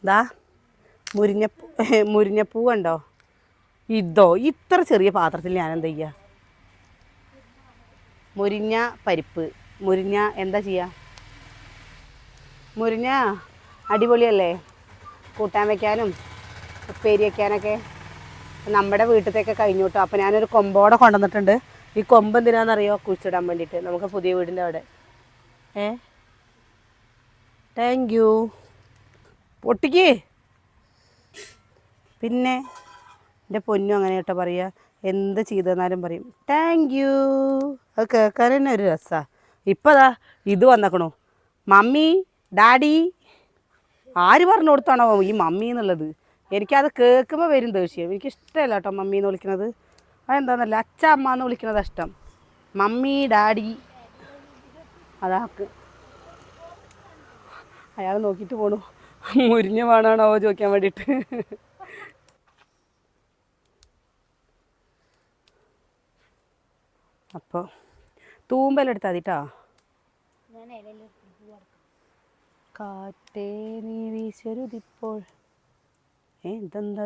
ഇതാ മുരിഞ്ഞപ്പൂ കണ്ടോ? ഇതോ ഇത്ര ചെറിയ പാത്രത്തിൽ ഞാൻ എന്താ ചെയ്യുക? മുരിങ്ങ പരിപ്പ്, മുരിങ്ങ എന്താ ചെയ്യുക? മുരിങ്ങ അടിപൊളിയല്ലേ കൂട്ടാൻ വയ്ക്കാനും ഉപ്പേരി വയ്ക്കാനൊക്കെ. നമ്മുടെ വീട്ടിലത്തേക്ക് കഴിഞ്ഞു കേട്ടോ. അപ്പോൾ ഞാനൊരു കൊമ്പോടെ കൊണ്ടുവന്നിട്ടുണ്ട്. ഈ കൊമ്പ് എന്തിനാണെന്നറിയോ? കുഴിച്ചിടാൻ വേണ്ടിയിട്ട് നമുക്ക് പുതിയ വീടിൻ്റെ അവിടെ. Thank you. പൊട്ടിക്ക്. പിന്നെ എൻ്റെ പൊന്നും അങ്ങനെ കേട്ടോ പറയുക. എന്ത് ചെയ്തെന്നാലും പറയും താങ്ക് യു. അത് കേൾക്കാൻ തന്നെ ഒരു രസമാണ്. ഇപ്പോൾ അതാ ഇത് വന്നേക്കണു. Mummy daddy. ആര് പറഞ്ഞു കൊടുത്താണോ ഈ മമ്മി എന്നുള്ളത്? എനിക്കത് കേൾക്കുമ്പോൾ വരും ദേഷ്യം. എനിക്കിഷ്ടമല്ല കേട്ടോ മമ്മി എന്ന് വിളിക്കുന്നത്. അതെന്താണെന്നല്ല, അച്ഛ അമ്മ എന്ന് വിളിക്കുന്നതാണ് ഇഷ്ടം. മമ്മി ഡാഡി അതാക്ക്. അയാൾ നോക്കിയിട്ട് പോണു മുരിഞ്ഞ വേണമാണോ ചോദിക്കാൻ വേണ്ടിയിട്ട്. അപ്പോൾ തൂമ്പലെടുത്താൽ മതി കേട്ടോ. കാറ്റേ നീ വീശരുതിപ്പോൾ. ഇതെന്താ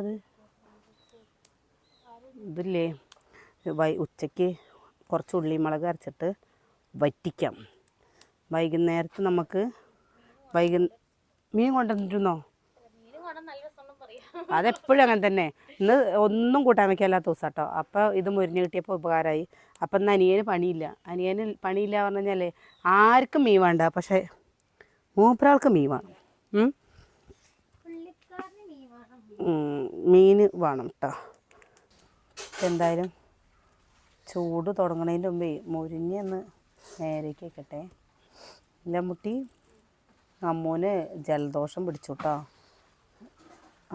ഇതില്ലേ? ഉച്ചയ്ക്ക് കുറച്ച് ഉള്ളിമുളക് അരച്ചിട്ട് വറ്റിക്കാം. വൈകുന്നേരത്ത് നമുക്ക് മീൻ കൊണ്ടുവന്നിട്ടുന്നോ? അതെപ്പോഴും അങ്ങനെ തന്നെ. ഇന്ന് ഒന്നും കൂട്ടാൻ വയ്ക്കാല്ലാത്ത ദിവസം കേട്ടോ. അപ്പോൾ ഇത് മുരിഞ്ഞ് കിട്ടിയപ്പോൾ ഉപകാരമായി. അപ്പം ഇന്ന് അനിയന് പണിയില്ല. അനിയന് പണിയില്ല പറഞ്ഞു കഴിഞ്ഞാൽ ആർക്കും മീൻ വേണ്ട, പക്ഷേ മൂപ്പരാൾക്ക് മീൻ വേണം. മീൻ വേണം കേട്ടോ. എന്തായാലും ചൂട് തുടങ്ങുന്നതിൻ്റെ മുമ്പേ മുരിഞ്ഞൊന്ന് നേരേക്ക് വെക്കട്ടെ. ഇല്ല മുട്ടി, അമ്മൂന് ജലദോഷം പിടിച്ചു കേട്ടോ.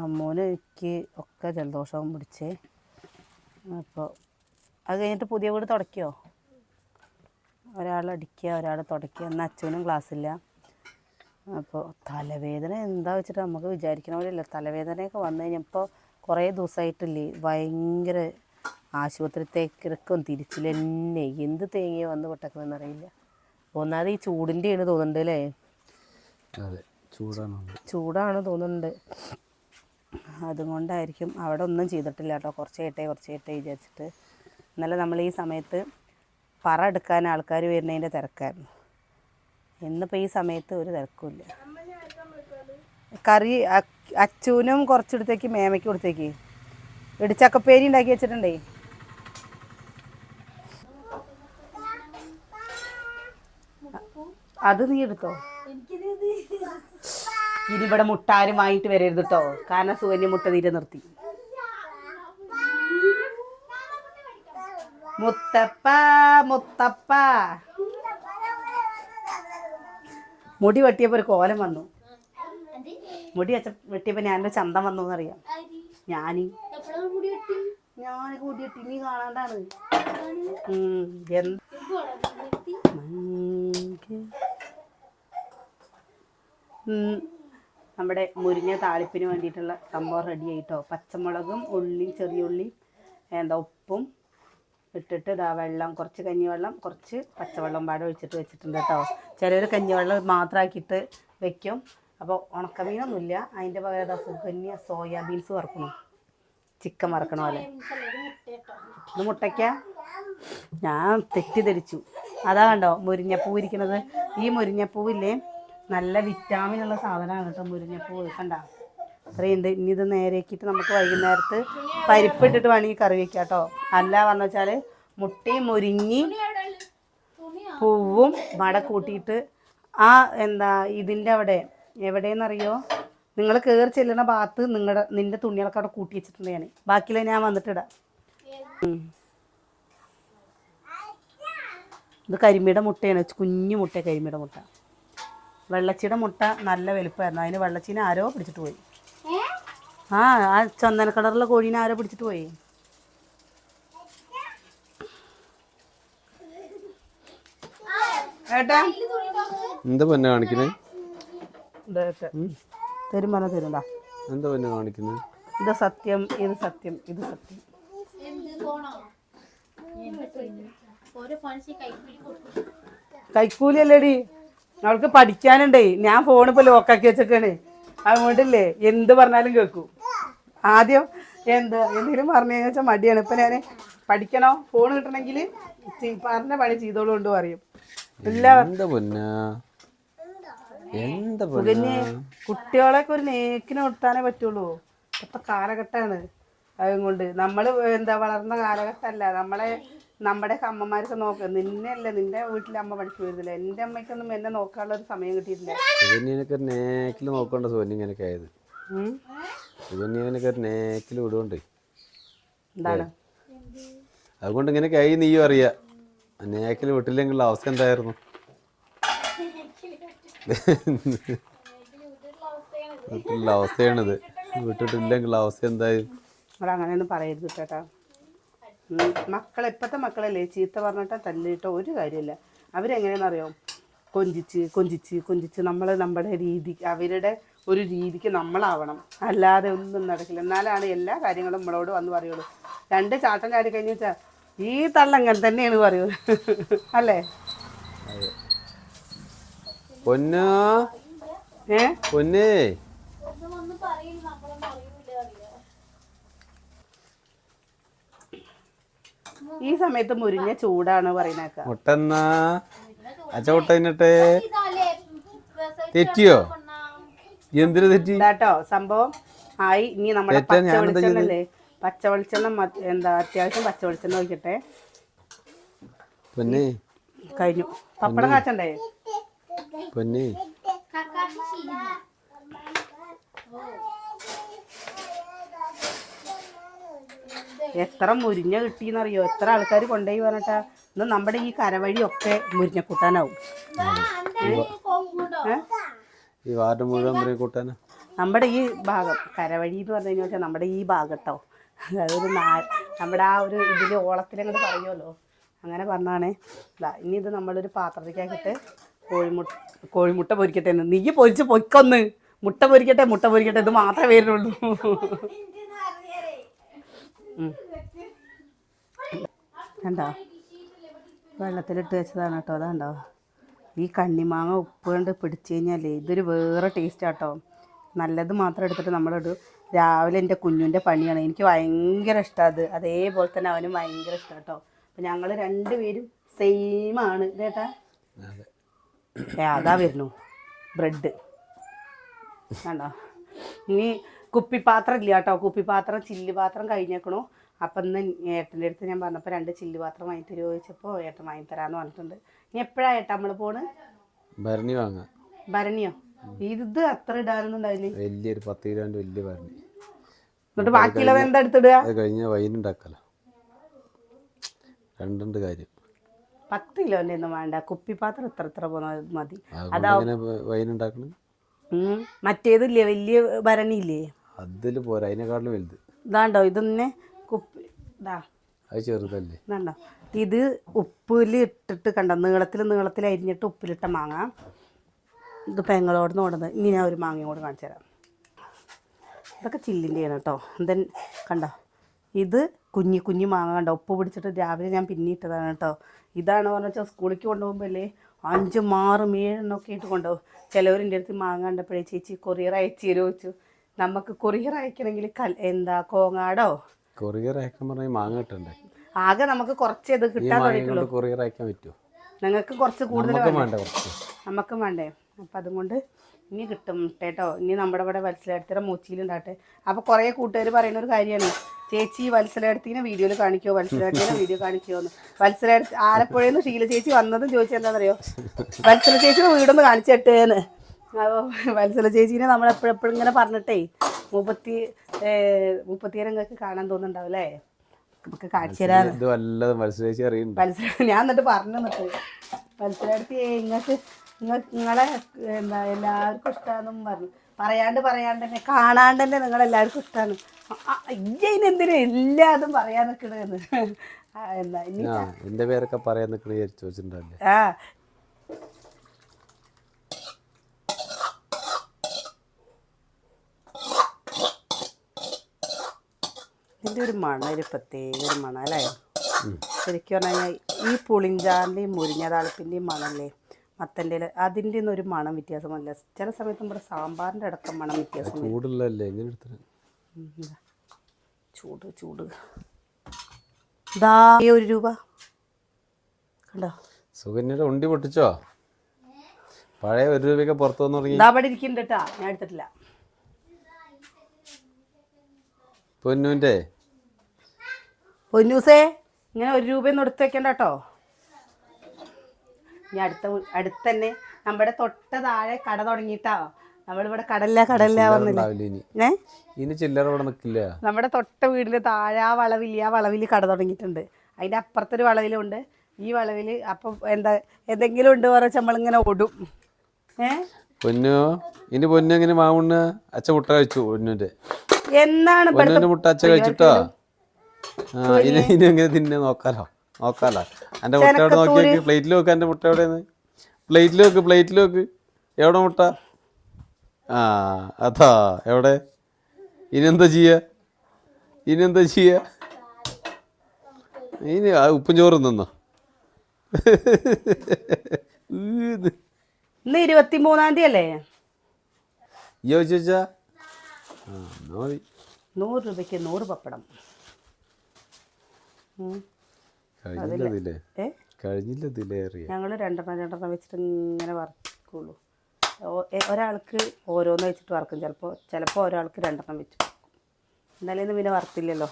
അമ്മൂന് എനിക്ക് ഒക്കെ ജലദോഷം പിടിച്ചേ. അപ്പോൾ അത് കഴിഞ്ഞിട്ട് പുതിയ വീട് തുടയ്ക്കുമോ? ഒരാൾ അടിക്കുക, ഒരാൾ തുടയ്ക്കുക. എന്നാൽ അച്ഛനും ക്ലാസ്സില്ല. അപ്പോൾ തലവേദന എന്താ വെച്ചിട്ട് നമുക്ക് വിചാരിക്കണ പോലെയല്ല. തലവേദനയൊക്കെ വന്നു കഴിഞ്ഞപ്പോൾ കുറേ ദിവസമായിട്ടില്ലേ ഭയങ്കര ആശുപത്രിത്തേക്കൊക്കെ തിരിച്ചില്ലെന്നെ. എന്ത് തേങ്ങയോ വന്ന് പൊട്ടക്കണമെന്നറിയില്ല. ഒന്നാമത് ഈ ചൂടിൻ്റെയാണ് തോന്നുന്നുണ്ട് അല്ലേ? ചൂടാണ് തോന്നുന്നുണ്ട്. അതുകൊണ്ടായിരിക്കും. അവിടെ ഒന്നും ചെയ്തിട്ടില്ല കേട്ടോ. കുറച്ച് കേട്ടേ വിചാരിച്ചിട്ട്. ഇന്നലെ നമ്മൾ ഈ സമയത്ത് പറ എടുക്കാൻ ആൾക്കാർ വരുന്നതിൻ്റെ തിരക്കായിരുന്നു. ഇന്നിപ്പോൾ ഈ സമയത്ത് ഒരു തിരക്കുമില്ല. കറി അച്ചൂനും കുറച്ചെടുത്തേക്ക് മേമയ്ക്ക് കൊടുത്തേക്ക്. ഇടിച്ചക്കപ്പേരി ഉണ്ടാക്കി വെച്ചിട്ടുണ്ടേ. അത് നീ എടുത്തോ. ഇനി ഇവിടെ മുട്ട ആരും വാങ്ങിയിട്ട് വരരുത് കേട്ടോ. കാരണം സുകന്യ മുട്ട തീരെ നിർത്തി. മുത്തപ്പ മുത്തപ്പ. മുടി വെട്ടിയപ്പോൾ ഒരു കോലം വന്നു. മുടി വെട്ടിയപ്പോൾ ഞാനൊരു ചന്തം വന്നു എന്നറിയാം. ഞാൻ മുടി വെട്ടി നീ കാണാണ്ടാണ്. നമ്മുടെ മുരിങ്ങ താളിപ്പിന് വേണ്ടിയിട്ടുള്ള സംഭവം റെഡി ആയിട്ടോ. പച്ചമുളകും ഉള്ളിയും ചെറിയ ഉള്ളി ഉപ്പും ഇട്ടിട്ട് ഇതാ വെള്ളം, കുറച്ച് കഞ്ഞിവെള്ളം, കുറച്ച് പച്ചവെള്ളം പാടെ ഒഴിച്ചിട്ട് വെച്ചിട്ടുണ്ട് കേട്ടോ. ചിലർ കഞ്ഞിവെള്ളം മാത്രമാക്കിയിട്ട് വെക്കും. അപ്പോൾ ഉണക്കമീനൊന്നുമില്ല. അതിൻ്റെ പകരം സുകന്യ സോയാബീൻസ് വറക്കണം, ചിക്കൻ വറക്കണ പോലെ. ഇത് മുട്ടയ്ക്ക ഞാൻ തെറ്റിദ്ധരിച്ചു. അതാ കണ്ടോ മുരിങ്ങപ്പൂ ഇരിക്കുന്നത്. ഈ മുരിങ്ങപ്പൂവില്ലേ നല്ല വിറ്റാമിനുള്ള സാധനമാണ് കേട്ടോ മുരിങ്ങപ്പൂ. കണ്ട അത്രയുണ്ട്. ഇനി ഇത് നേരേക്കിയിട്ട് നമുക്ക് വൈകുന്നേരത്ത് പരിപ്പിട്ടിട്ട് വേണമെങ്കിൽ കറി വയ്ക്കാം കേട്ടോ. അല്ല പറഞ്ഞു വെച്ചാൽ മുട്ടയും മുരിങ്ങി പൂവും വട കൂട്ടിയിട്ട് ഇതിൻ്റെ അവിടെ എവിടെയെന്നറിയോ? നിങ്ങൾ കയറി ചെല്ലുന്ന ഭാഗത്ത് നിൻ്റെ തുണികളൊക്കെ അവിടെ കൂട്ടി വെച്ചിട്ടുണ്ട് ഞാൻ. ബാക്കിയുള്ള ഞാൻ വന്നിട്ടിടാം. ഇത് കരിമീയുടെ മുട്ടയാണ്. കുഞ്ഞു മുട്ട കരിമീയുടെ മുട്ട. വെള്ളച്ചിയുടെ മുട്ട നല്ല വലുപ്പമായിരുന്നു. അതിന് വെള്ളച്ചീനെ ആരോ പിടിച്ചിട്ട് പോയി. ആ ചന്ദന കളറുള്ള കോഴീനെ ആരോ പിടിച്ചിട്ട് പോയി. ഏട്ടാ എന്താ പൊന്നെ കാണിക്കുന്നത്? തരും പറഞ്ഞ തരുണ്ടാ. എന്താ പൊന്നെ കാണിക്കുന്നത്? ഇത് സത്യം, ഇത് സത്യം, ഇത് സത്യം. കൈക്കൂലി അല്ലേടി, അവൾക്ക് പഠിക്കാനുണ്ടേ. ഞാൻ ഫോണിപ്പോൾ ലോക്കാക്കി വെച്ചേക്കാണ്. അതുകൊണ്ടില്ലേ എന്ത് പറഞ്ഞാലും കേൾക്കും. ആദ്യം എന്തെങ്കിലും പറഞ്ഞു കഴിഞ്ഞാൽ മടിയാണ്. ഇപ്പം ഞാൻ പഠിക്കണോ ഫോൺ കിട്ടണമെങ്കിൽ പറഞ്ഞ പണി ചെയ്തോളൂ കൊണ്ട് പറയും. സുകന്യെ കുട്ടികളൊക്കെ ഒരു നേക്കിന് കൊടുത്താനേ പറ്റുള്ളൂ. ഇപ്പൊ കാലഘട്ടമാണ്. അതുകൊണ്ട് നമ്മൾ വളർന്ന കാലഘട്ടമല്ല. നമ്മുടെ അമ്മമാർക്ക് നോക്കുക. നിന്നെയല്ല, നിന്റെ വീട്ടിലെ അമ്മ പഠിച്ചു വരുന്നില്ല. എൻ്റെ അമ്മയ്ക്കൊന്നും എന്നെ നോക്കാനുള്ള ഒരു സമയം കിട്ടിയിട്ടില്ല. നോക്കണ്ട സുകന്യങ്ങനൊക്കെ ആയത്. സുകന്യങ്ങനൊക്കെ ഒരു നേക്കിൽ വിടുകൊണ്ടേ എന്താണ് അതുകൊണ്ട് ഇങ്ങനെയൊക്കെ ആയി. നീയും അറിയാ നേക്കിൽ വിട്ടില്ലെങ്കിലുള്ള അവസ്ഥ എന്തായിരുന്നു? വീട്ടിലുള്ള അവസ്ഥയാണിത്. വിട്ടിട്ടില്ലെങ്കിലുള്ള അവസ്ഥ എന്തായാലും. അങ്ങനെയൊന്നും പറയരുത് ചേട്ടാ. ഇപ്പോഴത്തെ മക്കളല്ലേ ചീത്ത പറഞ്ഞിട്ടോ തല്ലിട്ടോ ഒരു കാര്യമില്ല. അവരെങ്ങനെയാണെന്നറിയോ, കൊഞ്ചിച്ച് നമ്മുടെ രീതി, അവരുടെ ഒരു രീതിക്ക് നമ്മളാവണം. അല്ലാതെ ഒന്നും നടക്കില്ല. എന്നാലാണ് എല്ലാ കാര്യങ്ങളും നമ്മളോട് വന്ന് പറയുള്ളൂ. 2 ചാട്ടം ചാടി കഴിഞ്ഞു വെച്ചാൽ ഈ തള്ളങ്ങനെ തന്നെയാണ് പറയൂ. അല്ലേ പൊന്നേ? ഈ സമയത്ത് മുരിഞ്ഞ ചൂടാണ് പറയുന്നേക്ക. മുട്ടെന്നാ അച്ചോട്ട തെറ്റിയോ? എന്തിനു തെറ്റി കേട്ടോ? സംഭവം ആയി. ഇനി നമ്മുടെ പച്ച വെളിച്ചെണ്ണല്ലേ, പച്ച വെളിച്ചെണ്ണ അത്യാവശ്യം പച്ച വെളിച്ചെണ്ണ ഒഴിക്കട്ടെ. പൊന്നേ കഴിഞ്ഞു. പപ്പടം കാച്ചണ്ടേ? പൊന്നേ എത്ര മുരിഞ്ഞ കിട്ടിയെന്നറിയോ? എത്ര ആൾക്കാർ കൊണ്ടുപോയി പറഞ്ഞിട്ടാ. ഇന്ന് നമ്മുടെ ഈ കരവഴിയൊക്കെ മുരിഞ്ഞക്കൂട്ടാനാവും. ഈ വാർഡ് മുഴുവൻ കൂട്ടാനാ നമ്മുടെ ഈ ഭാഗം കരവഴി എന്ന് പറഞ്ഞു കഴിഞ്ഞാൽ നമ്മുടെ ഈ ഭാഗട്ടോ. അതൊരു നമ്മുടെ ആ ഒരു ഇതിൽ ഓളത്തിലങ്ങോട്ട് പറയുമല്ലോ, അങ്ങനെ പറഞ്ഞാണേ. ഇനി ഇത് നമ്മളൊരു പാത്രത്തിലേക്കിട്ട് കോഴിമുട്ട പൊരിക്കട്ടെ. നീ പൊരിച്ച് പൊയ്ക്കൊന്ന് മുട്ട പൊരിക്കട്ടെ. ഇത് മാത്രമേ വരുന്നുള്ളൂ. കണ്ടോ? വെള്ളത്തിലിട്ട് വെച്ചതാണ് കേട്ടോ. അതാണ്ടോ ഈ കണ്ണിമാങ്ങ ഉപ്പ് കൊണ്ട് പിടിച്ച് കഴിഞ്ഞാലേ ഇതൊരു വേറെ ടേസ്റ്റ് ആട്ടോ. നല്ലത് മാത്രം എടുത്തിട്ട് നമ്മളിടും. രാവിലെ എൻ്റെ കുഞ്ഞിൻ്റെ പണിയാണ്. എനിക്ക് ഭയങ്കര ഇഷ്ടമാണ് അത്. അതേപോലെ തന്നെ അവനും ഭയങ്കര ഇഷ്ടം കേട്ടോ. അപ്പം ഞങ്ങൾ 2 പേരും സെയിമാണ് കേട്ടാ. അതാ വരുന്നു ബ്രെഡ് കണ്ടോ. ഇനി കുപ്പിപ്പാത്രം ഇല്ല കേട്ടോ. കുപ്പിപ്പാത്രം ചില്ല് പാത്രം കഴിഞ്ഞേക്കണു. അപ്പം ഇന്ന് ഏട്ടൻ്റെ അടുത്ത് ഞാൻ പറഞ്ഞപ്പോൾ 2 ചില്ല് പാത്രം വാങ്ങി തരുമോ ചോദിച്ചപ്പോൾ ഏട്ടൻ വാങ്ങി തരാമെന്ന് പറഞ്ഞിട്ടുണ്ട്. ഇനി എപ്പോഴാണ് ഏട്ടാ നമ്മൾ പോണ്? ഭരണി വാങ്ങാം. ഭരണിയോ? ഇത് അത്ര ഇടാനൊന്നും ഉണ്ടാവില്ലേ? വലിയൊരു 10 കിലോൻ്റെ വലിയ ഭരണി. എന്നിട്ട് ബാക്കിയുള്ളത് എന്താ എടുത്തിടുക? അത് കഴിഞ്ഞ വൈനുണ്ടാക്കല്ലോ. 2 കാര്യം. 10 കിലോൻ്റെ ഒന്നും വേണ്ട. കുപ്പിപ്പാത്രം ഇത്ര പോകുന്നത് മതി. അതാ വൈനുണ്ടാക്കണം. മറ്റേതില്ലേ വലിയ ഭരണി ഇല്ലേ? അതിൽ പോരാ, അതിനെക്കാട്ടിലും വലുത്. ഇതാണ്ടോ ഇതൊന്നെ കുപ്പി. ഇതാ അത് ചെറുതല്ലേ. ഇതാണ്ടോ ഇത് ഉപ്പിൽ ഇട്ടിട്ട് കണ്ടോ, നീളത്തിൽ അരിഞ്ഞിട്ട് ഉപ്പിലിട്ട മാങ്ങ. ഇത് പെങ്ങളോട് നോടുന്നത്. ഇനി ഞാൻ ഒരു മാങ്ങയും കൂടെ കാണിച്ചു തരാം. ഇതൊക്കെ ചില്ലിൻ്റെയാണ് കേട്ടോ. ദെൻ കണ്ടോ ഇത് കുഞ്ഞി മാങ്ങ കണ്ടോ, ഉപ്പ് പിടിച്ചിട്ട് രാവിലെ ഞാൻ പിന്നിട്ടതാണ് കേട്ടോ. ഇതാണ് പറഞ്ഞാൽ സ്കൂളിലേക്ക് കൊണ്ടുപോകുമ്പോൾ അല്ലേ 5, 6, 7 ഒക്കെ ഇട്ട് കൊണ്ടുപോകും. ചിലവരിൻ്റെ അടുത്ത് മാങ്ങ കണ്ടപ്പോഴേ ചേച്ചി കൊറിയർ അയച്ചു തരുമോ ചോദിച്ചു. നമുക്ക് കൊറിയർ അയക്കണമെങ്കിൽ കോങ്ങാടോ കൊറിയർ അയക്കാൻ പറഞ്ഞാൽ മാങ്ങ കിട്ടണ്ടേ. ആകെ നമുക്ക് കുറച്ച് ഇത് കിട്ടാൻ തുടങ്ങിയിട്ടുള്ളൂ. കൊറിയർ അയക്കാൻ പറ്റുമോ? നിങ്ങൾക്ക് കുറച്ച് കൂടുതൽ നമുക്കും വേണ്ടേ. അപ്പം അതുകൊണ്ട് ഇനി കിട്ടും കേട്ടോ. ഇനി നമ്മുടെ ഇവിടെ വത്സലടുത്തിയുടെ മൂച്ചിയിലുണ്ടാട്ടെ. അപ്പോൾ കുറേ കൂട്ടുകാർ പറയുന്ന ഒരു കാര്യമാണ്, ചേച്ചി വത്സലടുത്തിനെ വീഡിയോയിൽ കാണിക്കുമോ, വത്സലടുത്തിനെ വീഡിയോ കാണിക്കുമോ എന്ന്. വത്സലടുത്ത് ആലപ്പുഴയിൽ നിന്ന് ഷീല ചേച്ചി വന്നതും ചോദിച്ചാൽ എന്താണെന്നറിയോ, വത്സല ചേച്ചിയുടെ വീടൊന്ന് കാണിച്ചിട്ടേന്ന്. അപ്പോൾ വത്സല ചേച്ചീനെ നമ്മളെപ്പോഴെപ്പോഴും ഇങ്ങനെ പറഞ്ഞിട്ടേ മുപ്പത്തിരങ്ങൾക്ക് കാണാൻ തോന്നുന്നുണ്ടാവും അല്ലേ. നമുക്ക് കാണിച്ചു തരാന്ന് ഞാൻ എന്നിട്ട് പറഞ്ഞു നിന്നിട്ട് മത്സരടുത്ത് നിങ്ങളെ എല്ലാവർക്കും ഇഷ്ടമാണെന്നും പറഞ്ഞു. പറയാണ്ട് തന്നെ കാണാണ്ട് തന്നെ നിങ്ങളെല്ലാവർക്കും ഇഷ്ടമാണ്. ഇതിനെന്തിനും എല്ലാതും പറയാൻ നിൽക്കണെന്ന്. എന്താ ഇനി എൻ്റെ പേരൊക്കെ പറയാൻ നിൽക്കണ ചോദിച്ചിട്ടുണ്ടല്ലേ. ഇതിൻ്റെ ഒരു മണം, ഒരു പ്രത്യേക ഒരു മണം അല്ലേ. ശരിക്കും പറഞ്ഞു കഴിഞ്ഞാൽ ഈ പുളിഞ്ചാറിൻ്റെയും മുരിങ്ങ താളിപ്പിൻ്റെയും മണമല്ലേ മത്തൻ്റെ ഇല അതിൻ്റെ ഒന്നും ഒരു മണം വ്യത്യാസമല്ല. ചില സമയത്ത് നമ്മുടെ സാമ്പാറിൻ്റെ അടക്കം മണം വ്യത്യാസം വരും. ചൂടുള്ളതല്ലേ എങ്ങനെ എടുത്തത്? ഇതാ. ചൂട് ഇതാ 1 രൂപ കണ്ടോ. സുകന്യയുടെ ഉണ്ടി പൊട്ടിച്ചോ? പഴയ 1 രൂപയൊക്കെ പുറത്തു വന്ന് തുടങ്ങി. ഇതാ അവിടെ ഇരിക്കുന്നുണ്ട് കേട്ടാ, ഞാൻ എടുത്തിട്ടില്ല. പൊന്നൂൻ്റെ പൊന്നൂസേ ഇങ്ങനെ 1 രൂപയൊന്നും എടുത്ത് വെക്കണ്ട കേട്ടോ. ഞാൻ അടുത്ത് തന്നെ നമ്മുടെ തൊട്ട താഴെ കട തുടങ്ങിയിട്ടാ. നമ്മളിവിടെ കടല്ല പറഞ്ഞില്ലേ. ഇനി ചില്ലറ ഇവിടെ നിൽക്കില്ല. നമ്മുടെ തൊട്ട വീടിന് താഴെ ആ വളവിൽ കട തുടങ്ങിയിട്ടുണ്ട്. അതിൻ്റെ അപ്പുറത്തൊരു വളവിലുണ്ട്, ഈ വളവിൽ. അപ്പം എന്തെങ്കിലും ഉണ്ട് പറഞ്ഞാൽ നമ്മളിങ്ങനെ ഓടും. പൊന്നു ഇനി പൊന്നു എങ്ങനെ മാവുണ്ണ? അച്ഛ മുട്ട കഴിച്ചു പൊന്നുന്റെ. എന്നാണ് പൊന്നുന്റെ മുട്ട അച്ഛ കഴിച്ചിട്ടോ? ഇനി എങ്ങനെ തിന്നെ നോക്കാലോ. എന്റെ മുട്ട എവിടെ നോക്കി പ്ലേറ്റിൽ വെക്ക്. എന്റെ മുട്ട എവിടെയാണ്? പ്ലേറ്റിൽ വെക്ക്. എവിടെ മുട്ട? അതാ എവിടെ? ഇനി എന്താ ചെയ്യാ? ഇനി ഉപ്പും ചോറും നിന്നോ? ഇന്ന് 23-ാം തീയതി അല്ലേ? ചോദിച്ചാ 100 രൂപയ്ക്ക് 100 പപ്പടം. ഞങ്ങൾ രണ്ടെണ്ണം വെച്ചിട്ട് ഇങ്ങനെ വറക്കുള്ളൂ. ഒരാൾക്ക് ഓരോന്ന് വെച്ചിട്ട് വറക്കും. ചിലപ്പോൾ ഒരാൾക്ക് 2 വെച്ച് വറക്കും. എന്നാലും പിന്നെ വറുത്തില്ലല്ലോ.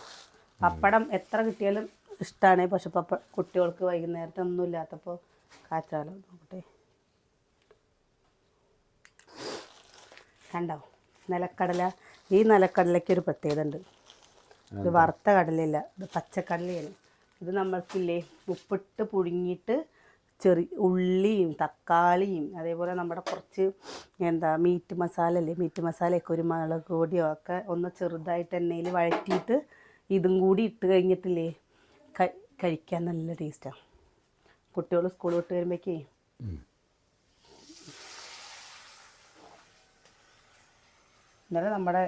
പപ്പടം എത്ര കിട്ടിയാലും ഇഷ്ടമാണ്. പക്ഷെ കുട്ടികൾക്ക് വൈകുന്നേരത്തെ ഒന്നും ഇല്ലാത്തപ്പോൾ കാച്ചാലോ. നോക്കട്ടെ, കണ്ടോ നിലക്കടല. ഈ നിലക്കടലയ്ക്ക് ഒരു പ്രത്യേകത ഉണ്ട്. ഇത് വറുത്ത കടലയില്ല, ഇത് പച്ചക്കടലയാണ്. ഇത് നമ്മൾക്കില്ലേ ഉപ്പിട്ട് പുഴുങ്ങിയിട്ട് ഉള്ളിയും തക്കാളിയും അതേപോലെ നമ്മുടെ കുറച്ച് മീറ്റ് മസാലയൊക്കെ ഒരു മുളക് പൊടിയോ ഒക്കെ ഒന്ന് ചെറുതായിട്ട് എണ്ണയിൽ വഴറ്റിയിട്ട് ഇതും കൂടി ഇട്ട് കഴിഞ്ഞിട്ടില്ലേ കഴിക്കാൻ നല്ല ടേസ്റ്റാണ്. കുട്ടികൾ സ്കൂൾ വിട്ട് വരുമ്പോഴേക്കേ ഇന്നലെ നമ്മുടെ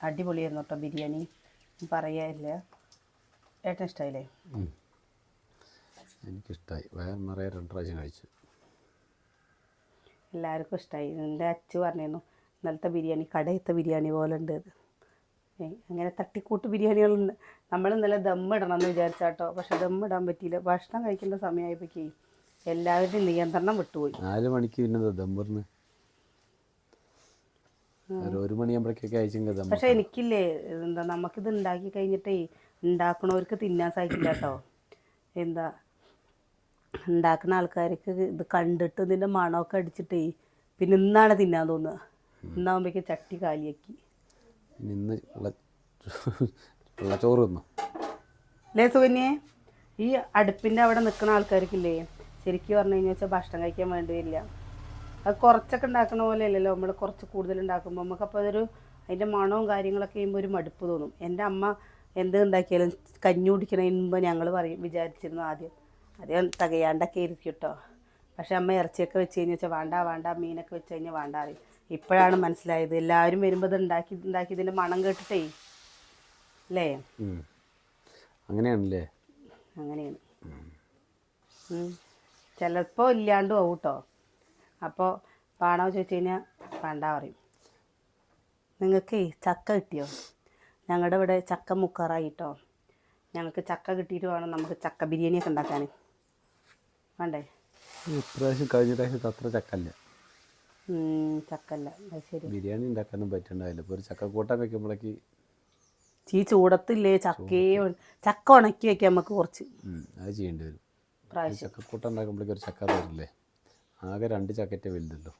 അടിപൊളിയായിരുന്നു കേട്ടോ ബിരിയാണി. പറയാനില്ല. ഏട്ടൻ ഇഷ്ടമായില്ലേ? എനിക്കിഷ്ടമായി. വയറ് നിറയെ 2 പ്രാവശ്യം കഴിച്ചു. എല്ലാവർക്കും ഇഷ്ടമായി. എൻ്റെ അച്ഛ പറഞ്ഞിരുന്നു ഇന്നലത്തെ ബിരിയാണി കടയത്തെ ബിരിയാണി പോലെ ഉണ്ട്. അങ്ങനെ തട്ടിക്കൂട്ട് ബിരിയാണികളുണ്ട്. നമ്മൾ ഇന്നലെ ദമ്മിടണം എന്ന് വിചാരിച്ചാട്ടോ, പക്ഷെ ദമ്മിടാൻ പറ്റിയില്ല. ഭക്ഷണം കഴിക്കേണ്ട സമയമായപ്പോഴേക്കേ എല്ലാവരുടെയും നിയന്ത്രണം വിട്ടുപോയി. 4 മണിക്ക് പിന്നെ ദമ്മറിന് 1 മണിയാകുമ്പോഴേക്കൊക്കെ അയച്ചെങ്കിൽ. പക്ഷെ എനിക്കില്ലേ നമുക്കിത് ഉണ്ടാക്കി കഴിഞ്ഞിട്ടേ ഉണ്ടാക്കണവർക്ക് തിന്നാൻ സാധിക്കില്ല കേട്ടോ. ഉണ്ടാക്കുന്ന ആൾക്കാർക്ക് ഇത് കണ്ടിട്ട് ഇതിൻ്റെ മണമൊക്കെ അടിച്ചിട്ടേ പിന്നെ ഇന്നാണ് തിന്നാൻ തോന്നുക. ഇന്നാകുമ്പോഴേക്കും ചട്ടി കാലിയാക്കി. ഇന്ന് ചോറ് തിന്നോ അല്ലേ സുകന്യെ? ഈ അടുപ്പിൻ്റെ അവിടെ നിൽക്കുന്ന ആൾക്കാർക്കില്ലേ ശരിക്കും പറഞ്ഞു കഴിഞ്ഞാൽ ഭക്ഷണം കഴിക്കാൻ വേണ്ടി വരില്ല. അത് കുറച്ചൊക്കെ ഉണ്ടാക്കുന്ന പോലെ അല്ലല്ലോ. നമ്മൾ കുറച്ച് കൂടുതൽ ഉണ്ടാക്കുമ്പോൾ നമുക്കപ്പോൾ അതിൻ്റെ മണവും കാര്യങ്ങളൊക്കെ ചെയ്യുമ്പോൾ ഒരു മടുപ്പ് തോന്നും. എൻ്റെ അമ്മ എന്ത് ഉണ്ടാക്കിയാലും കഞ്ഞി കുടിക്കണതിന് മുമ്പ് ഞങ്ങൾ വിചാരിച്ചിരുന്നു ആദ്യം തികയാണ്ടൊക്കെ ഇരിക്കും കേട്ടോ. പക്ഷെ അമ്മ ഇറച്ചിയൊക്കെ വെച്ച് കഴിഞ്ഞാൽ വേണ്ട, മീനൊക്കെ വെച്ച് കഴിഞ്ഞാൽ വേണ്ട അറിയും. ഇപ്പോഴാണ് മനസ്സിലായത്. എല്ലാവരും വരുമ്പോൾ ഇത് ഉണ്ടാക്കി ഇതിൻ്റെ മണം കേട്ടിട്ടേ അല്ലേ? അങ്ങനെയാണല്ലേ? അങ്ങനെയാണ്. ചിലപ്പോൾ ഇല്ലാണ്ട് പോകും കേട്ടോ. അപ്പോൾ വേണോ ചോദിച്ചു കഴിഞ്ഞാൽ വേണ്ട പറയും. നിങ്ങൾക്ക് ചക്ക കിട്ടിയോ? ഞങ്ങളുടെ ഇവിടെ ചക്ക മുക്കാറായിട്ടോ. ഞങ്ങൾക്ക് ചക്ക കിട്ടിയിട്ട് വേണം നമുക്ക് ചക്ക ബിരിയാണിയൊക്കെ ഉണ്ടാക്കാൻ. വേണ്ടേ? ഇപ്രാവശ്യം കഴിഞ്ഞ പ്രാവശ്യത്തെ അത്ര ചക്കല്ല. ചക്കല്ല, അത് ശരി. ബിരിയാണി ഉണ്ടാക്കാനും പറ്റുന്നുണ്ടാവില്ല. ഇപ്പോൾ ഒരു ചക്കക്കൂട്ടം വെക്കുമ്പോഴേക്ക് ഈ ചൂടത്തില്ലേ ചക്ക ഉണക്കി വെക്കാം നമുക്ക് കുറച്ച്. അത് ചെയ്യേണ്ടി വരും. ചക്കക്കൂട്ടം ഉണ്ടാക്കുമ്പോഴേക്ക് ഒരു ചക്ക തരില്ലേ? ആകെ 2 ചക്കറ്റേ വലുതല്ലോ.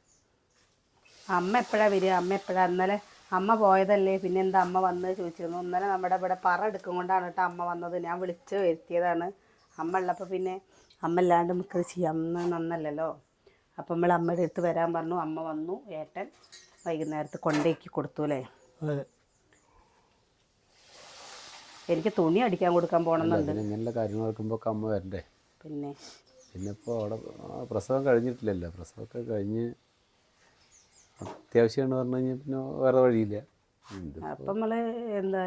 അമ്മ എപ്പോഴാണ് വരിക? ഇന്നലെ അമ്മ പോയതല്ലേ, പിന്നെ എന്താ അമ്മ വന്ന് ചോദിച്ചിരുന്നു. ഇന്നലെ നമ്മുടെ ഇവിടെ പറ എടുക്കും കൊണ്ടാണ് കേട്ടോ അമ്മ വന്നത്. ഞാൻ വിളിച്ച് വരുത്തിയതാണ്. അമ്മ ഉള്ളപ്പോൾ പിന്നെ അമ്മ ഇല്ലാണ്ട് നമുക്കത് ചെയ്യാൻ നന്നല്ലല്ലോ. അപ്പം നമ്മൾ അമ്മയുടെ അടുത്ത് വരാൻ പറഞ്ഞു. അമ്മ വന്നു. ഏട്ടൻ വൈകുന്നേരത്ത് കൊണ്ടേക്ക് കൊടുത്തു അല്ലേ? എനിക്ക് തുണി അടിക്കാൻ കൊടുക്കാൻ പോകണമെന്നുണ്ട്. ഇങ്ങനെയുള്ള കാര്യങ്ങൾ നോക്കുമ്പോൾ അമ്മ വരണ്ടേ? പിന്നെ ഇപ്പോൾ അവിടെ പ്രസവം കഴിഞ്ഞിട്ടില്ലല്ലോ. പ്രസവമൊക്കെ കഴിഞ്ഞ് അത്യാവശ്യമാണ് പറഞ്ഞു കഴിഞ്ഞാൽ പിന്നെ വേറെ വഴിയില്ല. അപ്പം നമ്മൾ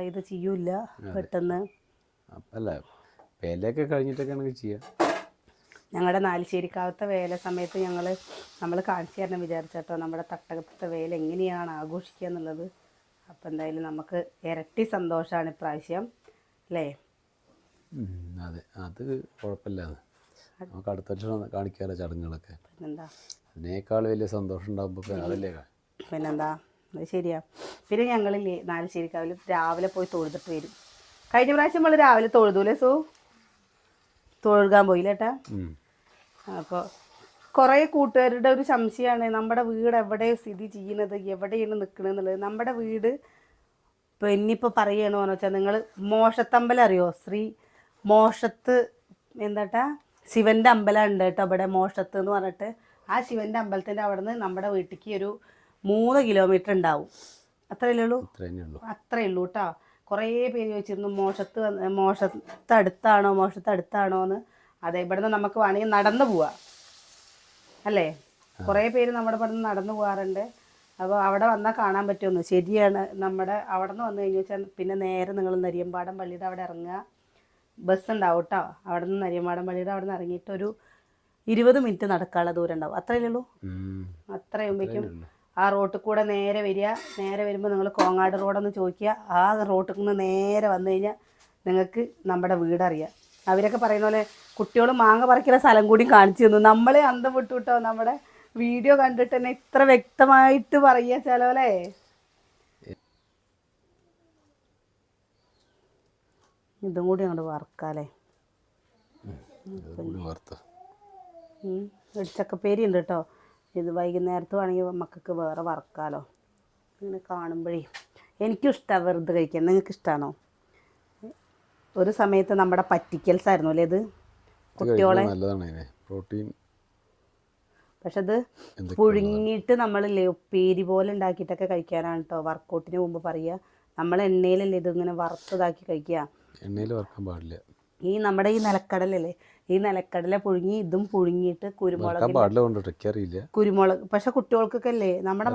ഇത് ചെയ്യൂല പെട്ടെന്ന്. അല്ല വേലയൊക്കെ കഴിഞ്ഞിട്ടൊക്കെ ആണെങ്കിൽ ചെയ്യാം. ഞങ്ങളുടെ നാലുശ്ശേരിക്കാവത്തെ വേല സമയത്ത് നമ്മൾ കാണിച്ചു തരണം വിചാരിച്ചേട്ടോ നമ്മുടെ തട്ടകത്തെ വേല എങ്ങനെയാണ് ആഘോഷിക്കുക എന്നുള്ളത്. അപ്പം എന്തായാലും നമുക്ക് ഇരട്ടി സന്തോഷമാണ് ഇപ്രാവശ്യം അല്ലേ? അതെ, അത് കുഴപ്പമില്ല. നമുക്ക് അടുത്ത വർഷം കാണിക്കാമല്ലോ ചടങ്ങുകളൊക്കെ. പിന്നെന്താ, അതിനേക്കാൾ വലിയ സന്തോഷം ഉണ്ടാകുമ്പോൾ അതല്ലേ. പിന്നെന്താ, അത് ശരിയാ. പിന്നെ ഞങ്ങളില്ലേ നാലുശ്ശേരിക്കാവിൽ രാവിലെ പോയി തൊഴുതിട്ട് വരും. കഴിഞ്ഞ പ്രാവശ്യം നമ്മൾ രാവിലെ തൊഴുതൂലേ തൊഴുകാൻ പോയില്ലേട്ടാ. അപ്പോൾ കുറേ കൂട്ടുകാരുടെ ഒരു സംശയമാണ് നമ്മുടെ വീട് എവിടെ സ്ഥിതി ചെയ്യുന്നത്, എവിടെയാണ് നിൽക്കണമെന്നുള്ളത്. നമ്മുടെ വീട് ഇപ്പോൾ ഇനിയിപ്പോൾ പറയണമെന്ന് വെച്ചാൽ നിങ്ങൾ മോഷത്തമ്പലം അറിയോ? ശ്രീ മോഷത്ത് എന്താട്ടാ ശിവൻ്റെ അമ്പലം ഉണ്ട് കേട്ടോ ഇവിടെ മോഷത്ത് എന്ന് പറഞ്ഞിട്ട്. ആ ശിവൻ്റെ അമ്പലത്തിൻ്റെ അവിടെ നിന്ന് നമ്മുടെ വീട്ടിലേക്ക് ഒരു 3 കിലോമീറ്റർ ഉണ്ടാവും. അത്രയല്ലേ ഉള്ളൂ? അത്രയേ ഉള്ളൂ കേട്ടോ. കുറേ പേര് ചോദിച്ചിരുന്നു മോഷത്ത് അടുത്താണോ എന്ന്. അതെ, ഇവിടെ നിന്ന് നമുക്ക് വേണമെങ്കിൽ നടന്നു പോവാം അല്ലേ? കുറേ പേര് നമ്മുടെ ഇവിടെ നിന്ന് നടന്നു പോകാറുണ്ട്. അപ്പോൾ അവിടെ വന്നാൽ കാണാൻ പറ്റുമെന്ന്. ശരിയാണ്. നമ്മുടെ അവിടെ നിന്ന് വന്നു കഴിഞ്ഞ് വെച്ചാൽ പിന്നെ നേരെ നിങ്ങൾ നരിയമ്പാടം പള്ളിയുടെ അവിടെ ഇറങ്ങുക. ബസ് ഉണ്ടാവും കേട്ടോ. അവിടെ നിന്ന് നരിയമ്പാടം പള്ളിയുടെ അവിടെ നിന്ന് ഇറങ്ങിയിട്ട് ഒരു 20 മിനിറ്റ് നടക്കാനുള്ള ദൂരം ഉണ്ടാവും. അത്രയല്ലേ ഉള്ളൂ? അത്രയുമ്പോഴേക്കും ആ റോട്ടിൽ കൂടെ നേരെ വരിക. നേരെ വരുമ്പോൾ നിങ്ങൾ കോങ്ങാട് റോഡെന്ന് ചോദിക്കുക. ആ റോട്ടിൽ നിന്ന് നേരെ വന്നു കഴിഞ്ഞാൽ നിങ്ങൾക്ക് നമ്മുടെ വീടറിയാം. അവരൊക്കെ പറയുന്ന പോലെ കുട്ടികൾ മാങ്ങ പറിക്കുന്ന സ്ഥലം കൂടി കാണിച്ചു തന്നു. നമ്മളെ അന്തം വിട്ടു കേട്ടോ. നമ്മുടെ വീഡിയോ കണ്ടിട്ട് തന്നെ ഇത്ര വ്യക്തമായിട്ട് പറയുക ചിലവല്ലേ. ഇതും കൂടി അങ്ങോട്ട് വറുക്കാല്ലേ. ഇടിച്ചക്കപ്പേരി ഉണ്ട് കേട്ടോ. ഇത് വൈകുന്നേരത്ത് വേണമെങ്കിൽ മക്കൾക്ക് വേറെ വറക്കാലോ. ഇങ്ങനെ കാണുമ്പോഴേ എനിക്കും ഇഷ്ടമാണ് വെറുതെ കഴിക്കാൻ. നിങ്ങൾക്ക് ഇഷ്ടമാണോ? ഒരു സമയത്ത് നമ്മുടെ പറ്റിക്കൽസ് ആയിരുന്നു അല്ലേ ഇത് കുട്ടികളെ. പ്രോട്ടീൻ. പക്ഷെ അത് പുഴുങ്ങിയിട്ട് നമ്മളില്ലേ ഉപ്പേരി പോലെ ഉണ്ടാക്കിയിട്ടൊക്കെ കഴിക്കാനാണ് കേട്ടോ വർക്കൗട്ടിന് മുമ്പ് പറയുക. നമ്മൾ എണ്ണയിലല്ലേ ഇതിങ്ങനെ വറുത്തതാക്കി കഴിക്കുക. എണ്ണയിൽ വറുക്കാൻ പാടില്ല. ഈ നമ്മുടെ ഈ നിലക്കടലല്ലേ, ഈ നിലക്കടല പുഴുങ്ങി ഇതും പുഴുങ്ങിയിട്ട് കുരുമുളക് പക്ഷെ കുട്ടികൾക്കൊക്കെ അല്ലേ നമ്മുടെ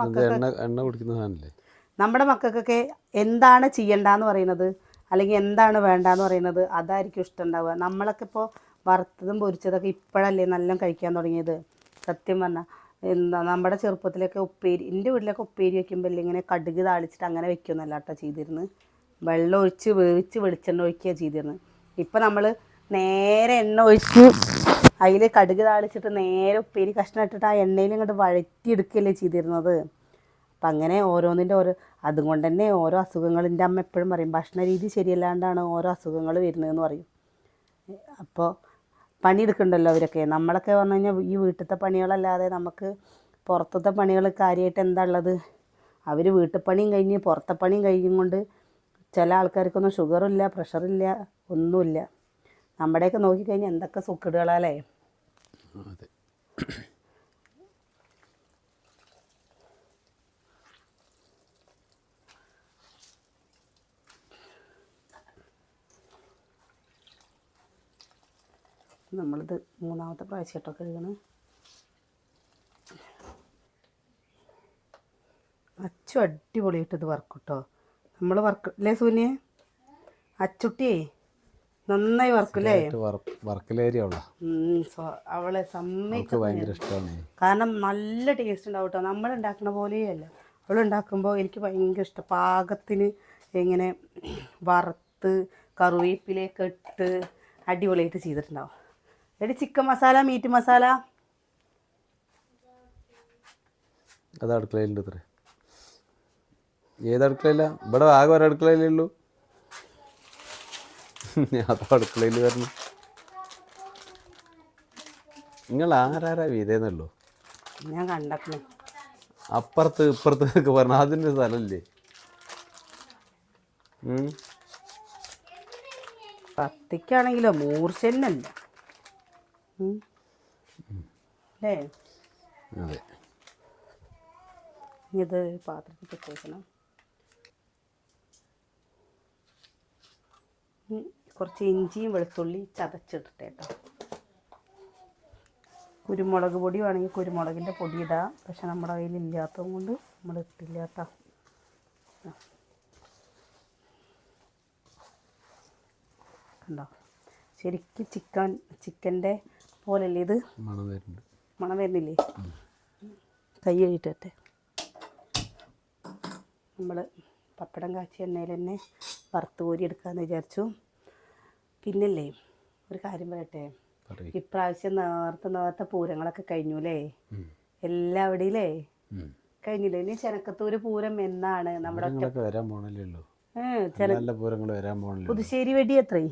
മക്കൾക്കൊക്കെ എന്താണ് ചെയ്യണ്ടെന്ന് പറയുന്നത് അല്ലെങ്കിൽ എന്താണ് വേണ്ടാന്ന് പറയുന്നത് അതായിരിക്കും ഇഷ്ടം ഉണ്ടാവുക. നമ്മളൊക്കെ ഇപ്പോൾ വറുത്തതും പൊരിച്ചതൊക്കെ ഇപ്പോഴല്ലേ നല്ല കഴിക്കാൻ തുടങ്ങിയത്. സത്യം പറഞ്ഞാൽ എന്താ നമ്മുടെ ചെറുപ്പത്തിലൊക്കെ ഉപ്പേരി, എൻ്റെ വീട്ടിലൊക്കെ ഉപ്പേരി വയ്ക്കുമ്പോൾ അല്ലേ ഇങ്ങനെ കടുക് താളിച്ചിട്ട് അങ്ങനെ വയ്ക്കുമെന്നല്ല കേട്ടോ ചെയ്തിരുന്നത്. വെള്ളം ഒഴിച്ച് വേവിച്ച് വെളിച്ചെണ്ണ ഒഴിക്കുക ചെയ്തിരുന്നത്. ഇപ്പം നമ്മൾ നേരെ എണ്ണ ഒഴിച്ച് അതിൽ കടുക് താളിച്ചിട്ട് നേരെ ഉപ്പേരി കഷ്ണം ഇട്ടിട്ട് ആ എണ്ണയിൽ ഇങ്ങോട്ട് വഴറ്റിയെടുക്കുകയല്ലേ ചെയ്തിരുന്നത്. അപ്പം അങ്ങനെ ഓരോന്നിൻ്റെ അതുകൊണ്ട് തന്നെ ഓരോ അസുഖങ്ങൾ എൻ്റെ അമ്മ എപ്പോഴും പറയും ഭക്ഷണ രീതി ശരിയല്ലാണ്ടാണ് ഓരോ അസുഖങ്ങൾ വരുന്നതെന്ന് പറയും. അപ്പോൾ പണിയെടുക്കണ്ടല്ലോ അവരൊക്കെ. നമ്മളൊക്കെ പറഞ്ഞു കഴിഞ്ഞാൽ ഈ വീട്ടിലത്തെ പണികളല്ലാതെ നമുക്ക് പുറത്തത്തെ പണികൾ കാര്യമായിട്ട് എന്താ ഉള്ളത്? അവർ വീട്ടിൽ പണിയും കഴിഞ്ഞ് പുറത്തെ പണിയും കഴിയും കൊണ്ട് ചില ആൾക്കാർക്കൊന്നും ഷുഗറില്ല, പ്രഷറില്ല, ഒന്നുമില്ല. നമ്മുടെയൊക്കെ നോക്കിക്കഴിഞ്ഞാൽ എന്തൊക്കെ സുഖിടുകളല്ലേ. നമ്മളിത് 3ാമത്തെ പ്രാവശ്യം കേട്ടോ കഴുകണം. അച്ചു അടിപൊളിയായിട്ട് ഇത് വറക്കും കേട്ടോ. നമ്മൾ വർക്ക് അല്ലേ സൂന്യെ? അച്ചുട്ടിയേ നന്നായി വറക്കൂലേ? അവളെ സമ്മതിച്ചു. കാരണം നല്ല ടേസ്റ്റ് ഉണ്ടാവും കേട്ടോ. നമ്മൾ ഉണ്ടാക്കുന്ന പോലെയല്ല. അവൾ ഉണ്ടാക്കുമ്പോൾ എനിക്ക് ഭയങ്കര ഇഷ്ടം. പാകത്തിന് ഇങ്ങനെ വറുത്ത് കറിവേപ്പിലയൊക്കെ ഇട്ട് അടിപൊളിയായിട്ട് ചെയ്തിട്ടുണ്ടാവും. എടി ചിക്കൻ മസാല, മീറ്റ് മസാല അത് അടുക്കളയിലുണ്ട്. ഇത്ര ഏത് അടുക്കളയില്ല? ഇവിടെ ആകെ ഒരു അടുക്കളയിലേ ഉള്ളൂ. അത് അടുക്കളയിൽ വരണം. നിങ്ങൾ ആരാരാ വീതേന്നുള്ളൂ. ഞാൻ കണ്ടേ അപ്പുറത്ത് ഇപ്പുറത്ത് ഒക്കെ പറഞ്ഞാൽ അതിൻ്റെ സ്ഥലമില്ലേ? കത്തിക്കാണെങ്കിലോ മൂർച്ചന്നല്ല അല്ലേ? അതെ. ഇത് പാത്രത്തിൽ വെച്ചേക്കണം. കുറച്ച് ഇഞ്ചിയും വെളുത്തുള്ളി ചതച്ചിട്ടിട്ട് കേട്ടോ. കുരുമുളക് പൊടി വേണമെങ്കിൽ കുരുമുളകിൻ്റെ പൊടി ഇടാം. പക്ഷെ നമ്മുടെ കയ്യിൽ ഇല്ലാത്തത് കൊണ്ട് നമ്മൾ ഇട്ടില്ല കേട്ടോ. കണ്ടോ? ശരിക്കും ചിക്കൻ്റെ ഓലല്ലേ ഇത്? മണം വരുന്നുണ്ട്. മണം വരുന്നില്ലേ? കൈ കഴുകിട്ടെ. നമ്മൾ പപ്പടം കാച്ചിയ എണ്ണയിൽ തന്നെ വറുത്ത് കോരി എടുക്കാമെന്ന് വിചാരിച്ചു. പിന്നല്ലേ ഒരു കാര്യം പറയട്ടെ, ഇപ്രാവശ്യം നേരത്തെ പൂരങ്ങളൊക്കെ കഴിഞ്ഞു അല്ലേ? എല്ലാവിടെയില്ലേ കഴിഞ്ഞില്ലേ? ഇനി ചെനക്കത്തൂര് പൂരം എന്നാണ്? നമ്മുടെ വരാൻ പോണല്ലേ ഉള്ളൂ. പുതുശ്ശേരി വെടി എത്രേ?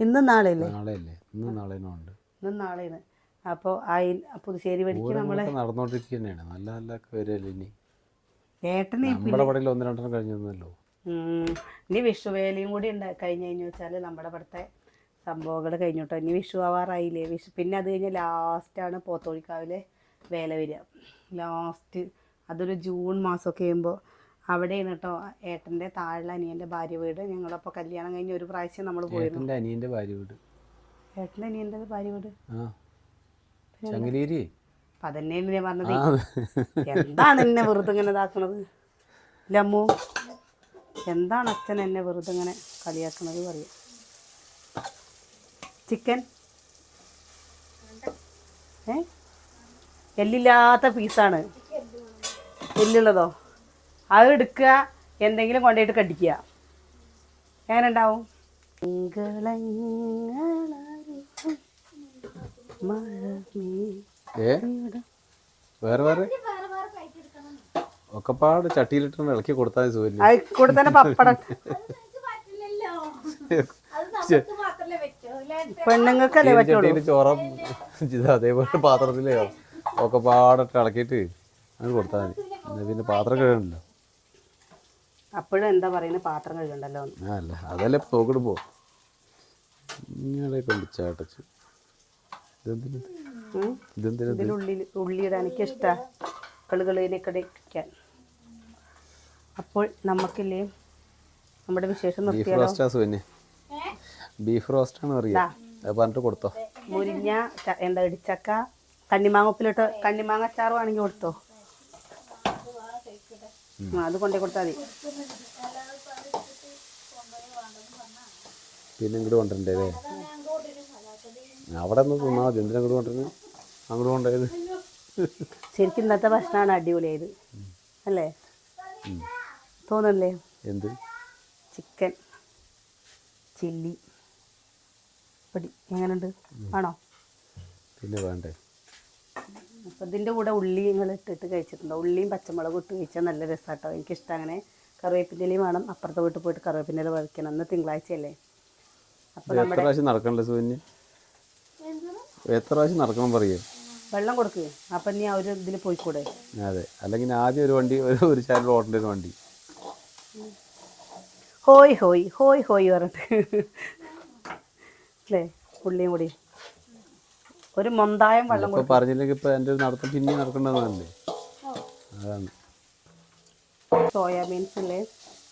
ഇന്നും നാളെ ഇന്നും നാളെയാണ്. അപ്പോൾ പുതുശ്ശേരി വെടിക്ക് നമ്മളെ നടന്നോണ്ടിരിക്കുന്നതാണ്. നല്ല നല്ല വരുമല്ലോ ഇനി. ഏട്ടന് നമ്മുടെ പടയിൽ 1-2 കഴിഞ്ഞല്ലോ. ഇനി വിഷുവേലയും കൂടി കഴിഞ്ഞ് വെച്ചാൽ നമ്മുടെ ഇവിടുത്തെ സംഭവങ്ങൾ കഴിഞ്ഞു കേട്ടോ. ഇനി വിഷു ആവാറായില്ലേ? പിന്നെ അത് കഴിഞ്ഞ് ലാസ്റ്റാണ് പോത്തോളിക്കാവിലെ വേല വരിക. ലാസ്റ്റ് അതൊരു ജൂൺ മാസമൊക്കെ കഴിയുമ്പോൾ അവിടെയാണ് കേട്ടോ ഏട്ടൻ്റെ താഴെ അനിയൻ്റെ ഭാര്യ വീട്. ഞങ്ങളപ്പോൾ കല്യാണം കഴിഞ്ഞ് ഒരു പ്രാവശ്യം നമ്മൾ പോയിരുന്നു. ഏട്ടൻ്റെ അനിയൻ്റെ ഭാര്യ വീട് ചങ്ങലേരി. അപ്പം അതന്നെയാണ് ഞാൻ പറഞ്ഞത്. എന്താണ് എന്നെ വെറുതെ ഇങ്ങനെ ഇതാക്കണത് ലമ്മു? എന്താണ് അച്ഛൻ എന്നെ വെറുതെ ഇങ്ങനെ കളിയാക്കണത് പറയാം. ചിക്കൻ എല്ലില്ലാത്ത പീസാണ്. എല്ലുള്ളതോ? അത് എടുക്കുക, എന്തെങ്കിലും കൊണ്ടുപോയിട്ട് കടിക്കുക. എങ്ങനെ ഉണ്ടാവും? വേറെ വേറെ ഒക്കെപ്പാട് ചട്ടിയിലിട്ട് ഇളക്കി കൊടുത്താൽ കൂടെ തന്നെ പപ്പടം. പെണ്ണുങ്ങൾക്കല്ലേ പറ്റുള്ളൂ. ചോറം അതേപോലെ പാത്രത്തിലോ ഒക്കെ പാടിട്ട് ഇളക്കിയിട്ട് അങ്ങനെ കൊടുത്താൽ മതി. പിന്നെ പാത്രം കഴുകണല്ലോ. അപ്പോഴും എന്താ പറയുന്നത്? പാത്രം കഴുകണ്ടല്ലോ. അല്ല അതല്ലേ നോക്കിട്ട് പോ. ഇങ്ങനെ കൊണ്ട് ചാട്ടച്ചു. ഉള്ളിയുടെ എനിക്ക് ഇഷ്ടമാണ് കളുകളിലേക്ക് ഇരിക്കാൻ. അപ്പോൾ നമുക്കില്ലേ നമ്മുടെ വിശേഷം നിർത്തിയാലോ? ബീഫ് റോസ്റ്റാണ് പറഞ്ഞിട്ട് കൊടുത്തോ. മുരിഞ്ഞ എന്താ ഇടിച്ചക്ക, കണ്ണിമാങ്ങ ഉപ്പിലിട്ട് കണ്ണിമാങ്ങ അച്ചാറ് വേണമെങ്കിൽ കൊടുത്തോ. അത് കൊണ്ടേ കൊടുത്താൽ മതി. പിന്നെ ഇങ്ങോട്ട് കൊണ്ടുവരണ്ടേ? അവിടെ ഒന്ന് തിന്നാൽ മതി. എന്തിനാ അങ്ങോട്ട് കൊണ്ടുവരുന്നത്? അങ്ങോട്ട് കൊണ്ടുപോയത് ശരിക്കും ഇന്നത്തെ ഭക്ഷണമാണ് അടിപൊളിയായത് അല്ലേ? തോന്നല്ലേ? എന്ത്? ചിക്കൻ ചില്ലി പൊടി എങ്ങനെയുണ്ട്? ആണോ? പിന്നെ വേണ്ടേ? അപ്പം ഇതിൻ്റെ കൂടെ ഉള്ളി നിങ്ങൾ ഇട്ടിട്ട് കഴിച്ചിട്ടുണ്ടോ? ഉള്ളിയും പച്ചമുളകും ഇട്ട് കഴിച്ചാൽ നല്ല രസമാട്ടോ. എനിക്കിഷ്ടം അങ്ങനെ. കറിവേപ്പിൻ്റെ ഇലയും വേണം. അപ്പുറത്തെ വീട്ടിൽ പോയിട്ട് കറിവേപ്പിൻ്റെ ഇല വഴിക്കണം. അന്ന് തിങ്കളാഴ്ചയല്ലേ? അപ്പോൾ എത്ര പ്രാവശ്യം നടക്കണല്ലോ സൂര്യ? എത്ര പ്രാവശ്യം നടക്കണം പറയേ? വെള്ളം കൊടുക്കുക. അപ്പം നീ ഒരു ഇതിൽ പോയിക്കൂടെ? അതെ. അല്ലെങ്കിൽ ആദ്യം ഒരു വണ്ടി ഒരു ചാനൽ ഓടേണ്ട ഒരു വണ്ടി ഹോയ് ഹോയ് ഹോയ് ഹോയ് പറഞ്ഞിട്ട് അല്ലേ? ഉള്ളിയും കൂടി ഒരു മൊന്തായം വെള്ളം കൊടുക്കും. പറഞ്ഞില്ലെങ്കിൽ ഇപ്പം എൻ്റെ ഒരു നടത്തം പിന്നെ നടക്കേണ്ടതല്ലേ? അതാണ്. സോയാബീൻസിലെ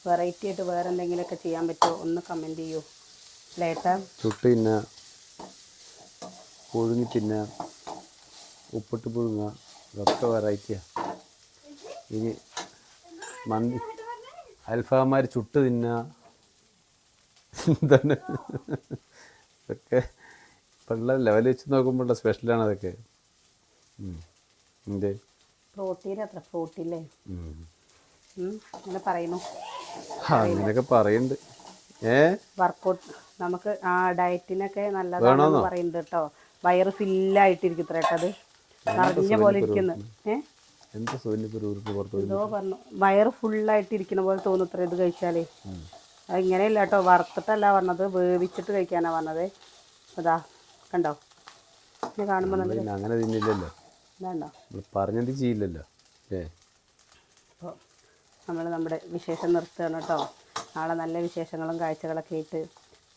വെറൈറ്റി ആയിട്ട് വേറെ എന്തെങ്കിലുമൊക്കെ ചെയ്യാൻ പറ്റുമോ? ഒന്ന് കമൻറ്റ് ചെയ്യൂ. ലേട്ടാ ചുട്ട് തിന്ന, പുഴുങ്ങി തിന്ന, ഉപ്പിട്ട് പുഴുങ്ങുക, ഇതൊക്കെ വെറൈറ്റിയാണ്. ഇനി മന്തി അൽഫാമാർ ചുട്ട് തിന്ന, എന്താണ് ഇതൊക്കെ ഇപ്പോഴുള്ള ലെവൽ വെച്ച് നോക്കുമ്പോഴുള്ള സ്പെഷ്യലാണ് അതൊക്കെ. എന്തേ പ്രോട്ടീൻ അത്ര പ്രോട്ടീനല്ലേ അങ്ങനെ പറയുന്നു. അങ്ങനെയൊക്കെ പറയുന്നുണ്ട്. വർക്കൗട്ട് നമുക്ക് ആ ഡയറ്റിനൊക്കെ നല്ലതാണെന്ന് പറയുന്നുണ്ട് കേട്ടോ. വയറ് ഫില്ലായിട്ടിരിക്കും ഇത്ര കേട്ടത് നിറഞ്ഞ പോലെ ഇരിക്കുന്നു. എന്തോ പറഞ്ഞു വയറ് ഫുള്ളായിട്ടിരിക്കുന്ന പോലെ തോന്നും ഇത്ര ഇത് കഴിച്ചാലേ. അതിങ്ങനെയല്ല കേട്ടോ, വറുത്തിട്ടല്ല പറഞ്ഞത്, വേവിച്ചിട്ട് കഴിക്കാനാണ് പറഞ്ഞത്. അതാ കണ്ടോ കാണുമ്പോൾ നല്ല അങ്ങനെ തിന്നില്ലല്ലോ, പറഞ്ഞത് ചെയ്യില്ലല്ലോ. അപ്പോൾ നമ്മൾ നമ്മുടെ വിശേഷം നിർത്തുകയാണ് കേട്ടോ. നാളെ നല്ല വിശേഷങ്ങളും കാഴ്ചകളൊക്കെ ആയിട്ട്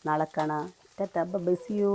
നാളെ കാണാം. Tata bye, see U.